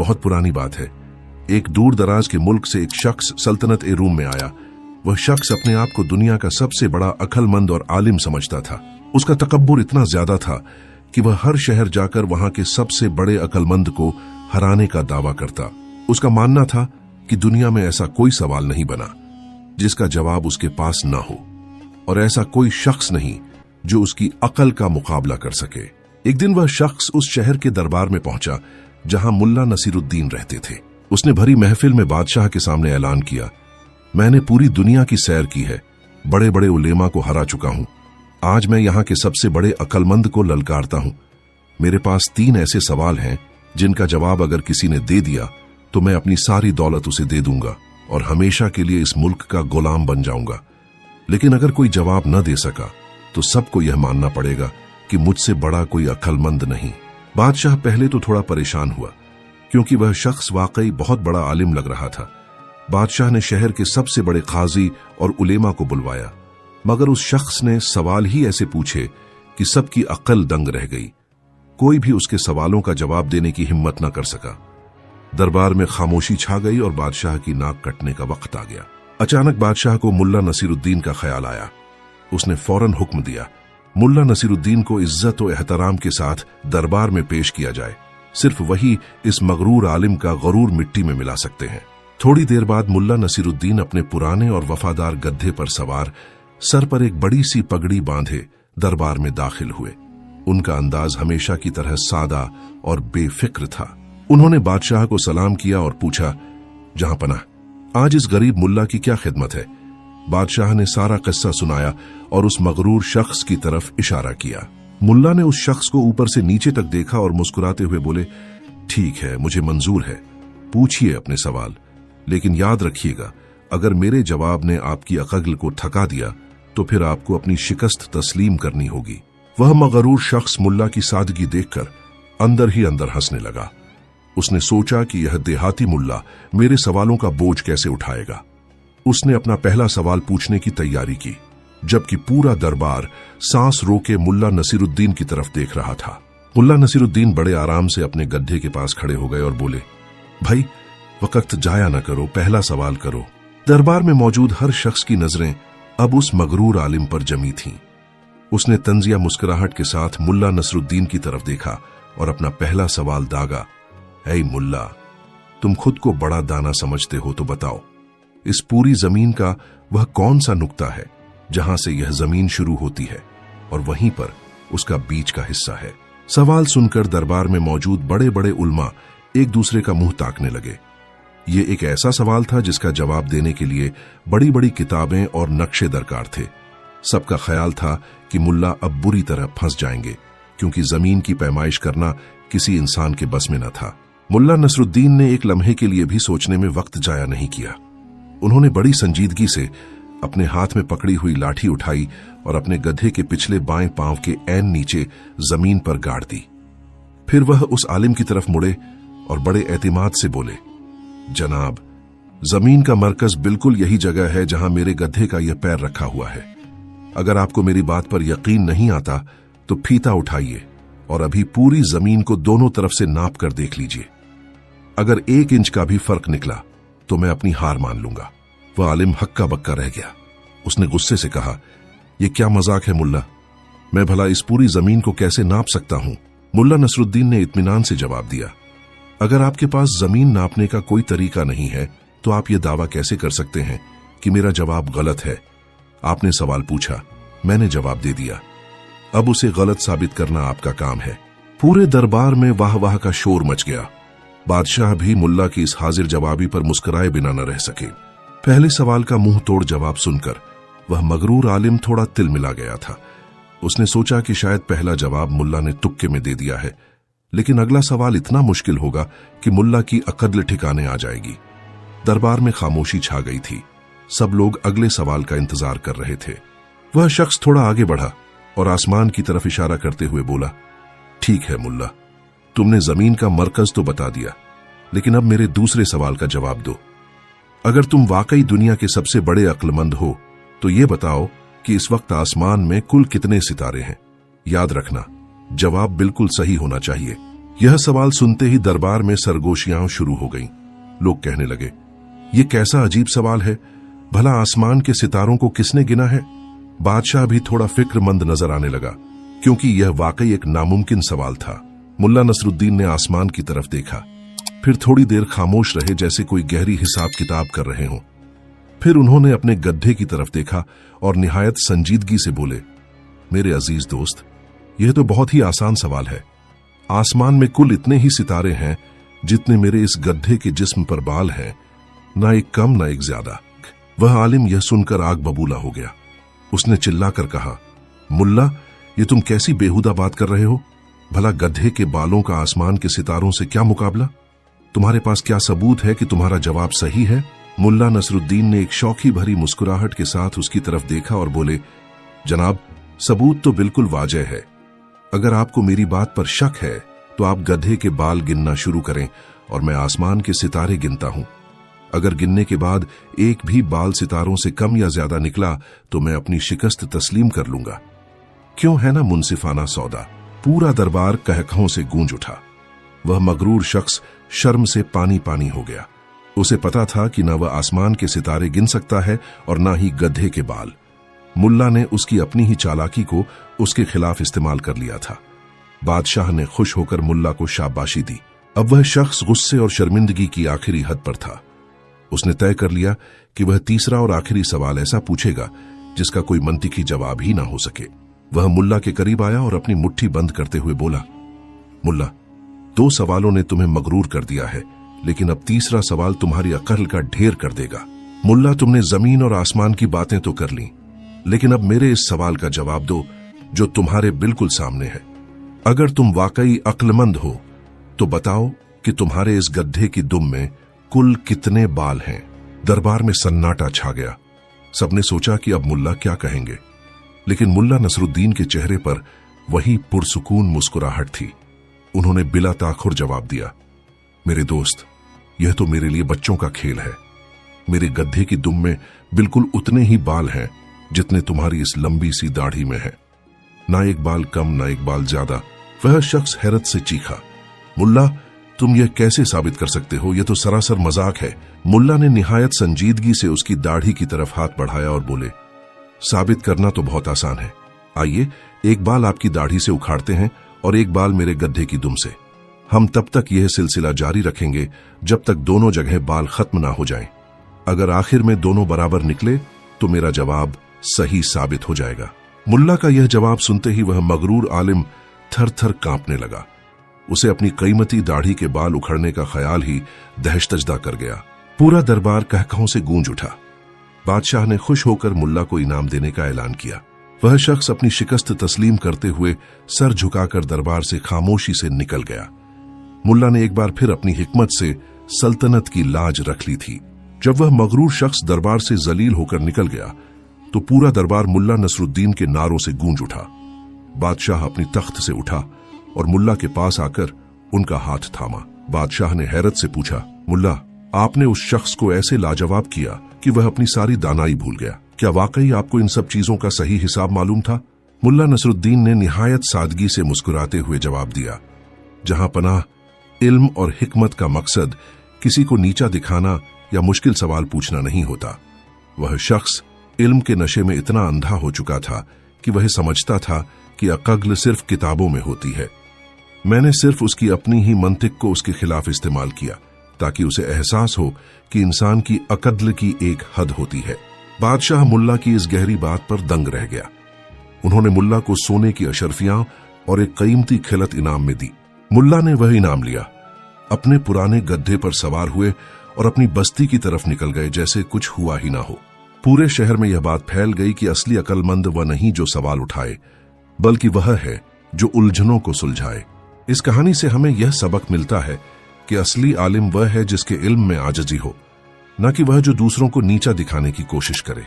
बहुत पुरानी बात है। एक दूर दराज के मुल्क से एक शख्स सल्तनत ए रूम में आया। वह शख्स अपने आप को दुनिया का सबसे बड़ा अक्लमंद और आलिम समझता था। उसका तकब्बुर इतना ज्यादा था कि वह हर शहर जाकर वहां के सबसे बड़े अक्लमंद को हराने का दावा करता। उसका मानना था कि दुनिया में ऐसा कोई सवाल नहीं बना जिसका जवाब उसके पास न हो, और ऐसा कोई शख्स नहीं जो उसकी अकल का मुकाबला कर सके। एक दिन वह शख्स उस शहर के दरबार में पहुंचा जहां मुल्ला नसीरुद्दीन रहते थे। उसने भरी महफिल में बादशाह के सामने ऐलान किया, मैंने पूरी दुनिया की सैर की है, बड़े बड़े उलेमा को हरा चुका हूं। आज मैं यहाँ के सबसे बड़े अक्लमंद को ललकारता हूं। मेरे पास 3 ऐसे सवाल हैं जिनका जवाब अगर किसी ने दे दिया तो मैं अपनी सारी दौलत उसे दे दूंगा और हमेशा के लिए इस मुल्क का गुलाम बन जाऊंगा। लेकिन अगर कोई जवाब न दे सका तो सबको यह मानना पड़ेगा कि मुझसे बड़ा कोई अक्लमंद नहीं। बादशाह पहले तो थोड़ा परेशान हुआ क्योंकि वह शख्स वाकई बहुत बड़ा आलिम लग रहा था। बादशाह ने शहर के सबसे बड़े काजी और उलेमा को बुलवाया, मगर उस शख्स ने सवाल ही ऐसे पूछे कि सबकी अक्ल दंग रह गई। कोई भी उसके सवालों का जवाब देने की हिम्मत न कर सका। दरबार में खामोशी छा गई और बादशाह की नाक कटने का वक्त आ गया। अचानक बादशाह को मुल्ला नसीरुद्दीन का ख्याल आया। उसने फौरन हुक्म दिया, मुल्ला नसीरुद्दीन को इज्जत और एहतराम के साथ दरबार में पेश किया जाए। सिर्फ वही इस मगरूर आलिम का गरूर मिट्टी में मिला सकते हैं। थोड़ी देर बाद मुल्ला नसीरुद्दीन अपने पुराने और वफादार गधे पर सवार, सर पर एक बड़ी सी पगड़ी बांधे दरबार में दाखिल हुए। उनका अंदाज हमेशा की तरह सादा और बेफिक्र था। उन्होंने बादशाह को सलाम किया और पूछा, जहां पनाह, आज इस गरीब मुल्ला की क्या खिदमत है? बादशाह ने सारा किस्सा सुनाया और उस मगरूर शख्स की तरफ इशारा किया। मुल्ला ने उस शख्स को ऊपर से नीचे तक देखा और मुस्कुराते हुए बोले, ठीक है, मुझे मंजूर है, पूछिए अपने सवाल, लेकिन याद रखिएगा, अगर मेरे जवाब ने आपकी अक्ल को थका दिया तो फिर आपको अपनी शिकस्त तस्लीम करनी होगी। वह मगरूर शख्स मुल्ला की सादगी देखकर अंदर ही अंदर हंसने लगा। उसने सोचा कि यह देहाती मुल्ला मेरे सवालों का बोझ कैसे उठाएगा। उसने अपना पहला सवाल पूछने की तैयारी की, जबकि पूरा दरबार सांस रोके मुल्ला नसीरुद्दीन की तरफ देख रहा था। मुल्ला नसीरुद्दीन बड़े आराम से अपने गड्ढे के पास खड़े हो गए और बोले, भाई, वक्त जाया न करो, पहला सवाल करो। दरबार में मौजूद हर शख्स की नजरें अब उस मगरूर आलिम पर जमी थीं। उसने तंजिया मुस्कुराहट के साथ मुल्ला नसरुद्दीन की तरफ देखा और अपना पहला सवाल दागा, ऐ मुल्ला, तुम खुद को बड़ा दाना समझते हो तो बताओ, इस पूरी जमीन का वह कौन सा नुक्ता है जहां से यह जमीन शुरू होती है और वहीं पर उसका बीच का हिस्सा है? सवाल सुनकर दरबार में मौजूद बड़े बड़े उल्मा एक दूसरे का मुंह ताकने लगे। ये एक ऐसा सवाल था जिसका जवाब देने के लिए बड़ी बड़ी किताबें और नक्शे दरकार थे। सबका ख्याल था कि मुल्ला अब बुरी तरह फंस जाएंगे, क्योंकि जमीन की पैमाइश करना किसी इंसान के बस में न था। मुल्ला नसरुद्दीन ने एक लम्हे के लिए भी सोचने में वक्त जाया नहीं किया। उन्होंने बड़ी संजीदगी से अपने हाथ में पकड़ी हुई लाठी उठाई और अपने गधे के पिछले बाएं पांव के ऐन नीचे जमीन पर गाड़ दी। फिर वह उस आलिम की तरफ मुड़े और बड़े एतिमाद से बोले, जनाब, जमीन का मरकज बिल्कुल यही जगह है जहां मेरे गधे का यह पैर रखा हुआ है। अगर आपको मेरी बात पर यकीन नहीं आता तो फीता उठाइए और अभी पूरी जमीन को दोनों तरफ से नाप कर देख लीजिए। अगर 1 इंच का भी फर्क निकला तो मैं अपनी हार मान लूंगा। वह आलिम हक्का बक्का रह गया। उसने गुस्से से कहा, यह क्या मजाक है मुल्ला, मैं भला इस पूरी जमीन को कैसे नाप सकता हूं? मुल्ला नसरुद्दीन ने इत्मीनान से जवाब दिया, अगर आपके पास जमीन नापने का कोई तरीका नहीं है तो आप ये दावा कैसे कर सकते हैं कि मेरा जवाब गलत है? आपने सवाल पूछा, मैंने जवाब दे दिया, अब उसे गलत साबित करना आपका काम है। पूरे दरबार में वाह वाह का शोर मच गया। बादशाह भी मुल्ला की इस हाजिर जवाबी पर मुस्कुराए बिना न रह सके। पहले सवाल का मुंह तोड़ जवाब सुनकर वह मगरूर आलिम थोड़ा तिल मिला गया था। उसने सोचा कि शायद पहला जवाब मुल्ला ने तुक्के में दे दिया है, लेकिन अगला सवाल इतना मुश्किल होगा कि मुल्ला की अक्ल ठिकाने आ जाएगी। दरबार में खामोशी छा गई थी। सब लोग अगले सवाल का इंतजार कर रहे थे। वह शख्स थोड़ा आगे बढ़ा और आसमान की तरफ इशारा करते हुए बोला, ठीक है मुल्ला, तुमने जमीन का मरकज तो बता दिया, लेकिन अब मेरे दूसरे सवाल का जवाब दो। अगर तुम वाकई दुनिया के सबसे बड़े अक्लमंद हो तो ये बताओ कि इस वक्त आसमान में कुल कितने सितारे हैं? याद रखना, जवाब बिल्कुल सही होना चाहिए। यह सवाल सुनते ही दरबार में सरगोशियां शुरू हो गईं। लोग कहने लगे, ये कैसा अजीब सवाल है, भला आसमान के सितारों को किसने गिना है? बादशाह भी थोड़ा फिक्रमंद नजर आने लगा, क्योंकि यह वाकई एक नामुमकिन सवाल था। मुल्ला नसरुद्दीन ने आसमान की तरफ देखा, फिर थोड़ी देर खामोश रहे, जैसे कोई गहरी हिसाब किताब कर रहे हों। फिर उन्होंने अपने गड्ढे की तरफ देखा और निहायत संजीदगी से बोले, मेरे अजीज दोस्त, यह तो बहुत ही आसान सवाल है। आसमान में कुल इतने ही सितारे हैं जितने मेरे इस गड्ढे के जिस्म पर बाल हैं, ना एक कम ना एक ज्यादा। वह आलिम यह सुनकर आग बबूला हो गया। उसने चिल्लाकर कहा, मुल्ला, ये तुम कैसी बेहुदा बात कर रहे हो? भला गड्ढे के बालों का आसमान के सितारों से क्या मुकाबला? तुम्हारे पास क्या सबूत है कि तुम्हारा जवाब सही है? मुल्ला नसरुद्दीन ने एक शौखी भरी मुस्कुराहट के साथ उसकी तरफ देखा और बोले, जनाब, सबूत तो बिल्कुल वाजह है। अगर आपको मेरी बात पर शक है तो आप गड्ढे के बाल गिनना शुरू करें और मैं आसमान के सितारे गिनता हूं। अगर गिनने के बाद एक भी बाल सितारों से कम या ज्यादा निकला तो मैं अपनी शिकस्त तस्लीम कर लूंगा। क्यों है ना मुनसिफाना सौदा? पूरा दरबार कहकहों से गूंज उठा। वह मगरूर शख्स शर्म से पानी पानी हो गया। उसे पता था कि न वह आसमान के सितारे गिन सकता है और न ही गड्ढे के बाल। मुल्ला ने उसकी अपनी ही चालाकी को उसके खिलाफ इस्तेमाल कर लिया था। बादशाह ने खुश होकर मुल्ला को शाबाशी दी। अब वह शख्स गुस्से और शर्मिंदगी की आखिरी हद पर था। उसने तय कर लिया कि वह तीसरा और आखिरी सवाल ऐसा पूछेगा जिसका कोई मंतिकी जवाब ही ना हो सके। वह मुल्ला के करीब आया और अपनी मुट्ठी बंद करते हुए बोला, मुल्ला, 2 सवालों ने तुम्हें मगरूर कर दिया है, लेकिन अब तीसरा सवाल तुम्हारी अक्ल का ढेर कर देगा। मुल्ला, तुमने जमीन और आसमान की बातें तो कर ली, लेकिन अब मेरे इस सवाल का जवाब दो जो तुम्हारे बिल्कुल सामने है। अगर तुम वाकई अक्लमंद हो तो बताओ कि तुम्हारे इस गड्ढे की दुम में कुल कितने बाल हैं? दरबार में सन्नाटा छा गया। सबने सोचा कि अब मुल्ला क्या कहेंगे, लेकिन मुल्ला नसरुद्दीन के चेहरे पर वही पुरसुकून मुस्कुराहट थी। उन्होंने बिला ताखुर जवाब दिया, मेरे दोस्त, यह तो मेरे लिए बच्चों का खेल है। मेरे गड्ढे की दुम में बिल्कुल उतने ही बाल हैं जितने तुम्हारी इस लंबी सी दाढ़ी में है, ना एक बाल कम ना एक बाल ज्यादा। वह शख्स हैरत से चीखा, मुल्ला, तुम यह कैसे साबित कर सकते हो? यह तो सरासर मजाक है। मुल्ला ने निहायत संजीदगी से उसकी दाढ़ी की तरफ हाथ बढ़ाया और बोले, साबित करना तो बहुत आसान है। आइए, एक बाल आपकी दाढ़ी से उखाड़ते हैं और एक बाल मेरे गड्ढे की दुम से। हम तब तक यह सिलसिला जारी रखेंगे जब तक दोनों जगह बाल खत्म ना हो जाएं। अगर आखिर में दोनों बराबर निकले तो मेरा जवाब सही साबित हो जाएगा। मुल्ला का यह जवाब सुनते ही वह मगरूर आलिम थर थर कांपने लगा। उसे अपनी कीमती दाढ़ी के बाल उखड़ने का ख्याल ही दहशतजदा कर गया। पूरा दरबार कहकहों से गूंज उठा। बादशाह ने खुश होकर मुल्ला को इनाम देने का ऐलान किया। वह शख्स अपनी शिकस्त तस्लीम करते हुए सर झुकाकर दरबार से खामोशी से निकल गया। मुल्ला ने एक बार फिर अपनी हिकमत से सल्तनत की लाज रख ली थी। जब वह मगरूर शख्स दरबार से जलील होकर निकल गया तो पूरा दरबार मुल्ला नसरुद्दीन के नारों से गूंज उठा। बादशाह अपनी तख्त से उठा और मुल्ला के पास आकर उनका हाथ थामा। बादशाह ने हैरत से पूछा, मुल्ला, आपने उस शख्स को ऐसे लाजवाब किया कि वह अपनी सारी दानाई भूल गया। क्या वाकई आपको इन सब चीजों का सही हिसाब मालूम था? मुल्ला नसरुद्दीन ने निहायत सादगी से मुस्कुराते हुए जवाब दिया, जहां पनाह इल्म और हिकमत का मकसद किसी को नीचा दिखाना या मुश्किल सवाल पूछना नहीं होता। वह शख्स इल्म के नशे में इतना अंधा हो चुका था कि वह समझता था कि अक्ल सिर्फ किताबों में होती है। मैंने सिर्फ उसकी अपनी ही मंतिक को उसके खिलाफ इस्तेमाल किया ताकि उसे एहसास हो कि इंसान की अक्ल की एक हद होती है। बादशाह मुल्ला की इस गहरी बात पर दंग रह गया। उन्होंने मुल्ला को सोने की अशरफियां और एक कीमती खिलत इनाम में दी। मुल्ला ने वह इनाम लिया, अपने पुराने गड्ढे पर सवार हुए और अपनी बस्ती की तरफ निकल गए जैसे कुछ हुआ ही ना हो। पूरे शहर में यह बात फैल गई कि असली अक्लमंद वह नहीं जो सवाल उठाए, बल्कि वह है जो उलझनों को सुलझाए। इस कहानी से हमें यह सबक मिलता है कि असली आलिम वह है जिसके इल्म में आजिज़ी हो, न कि वह जो दूसरों को नीचा दिखाने की कोशिश करे।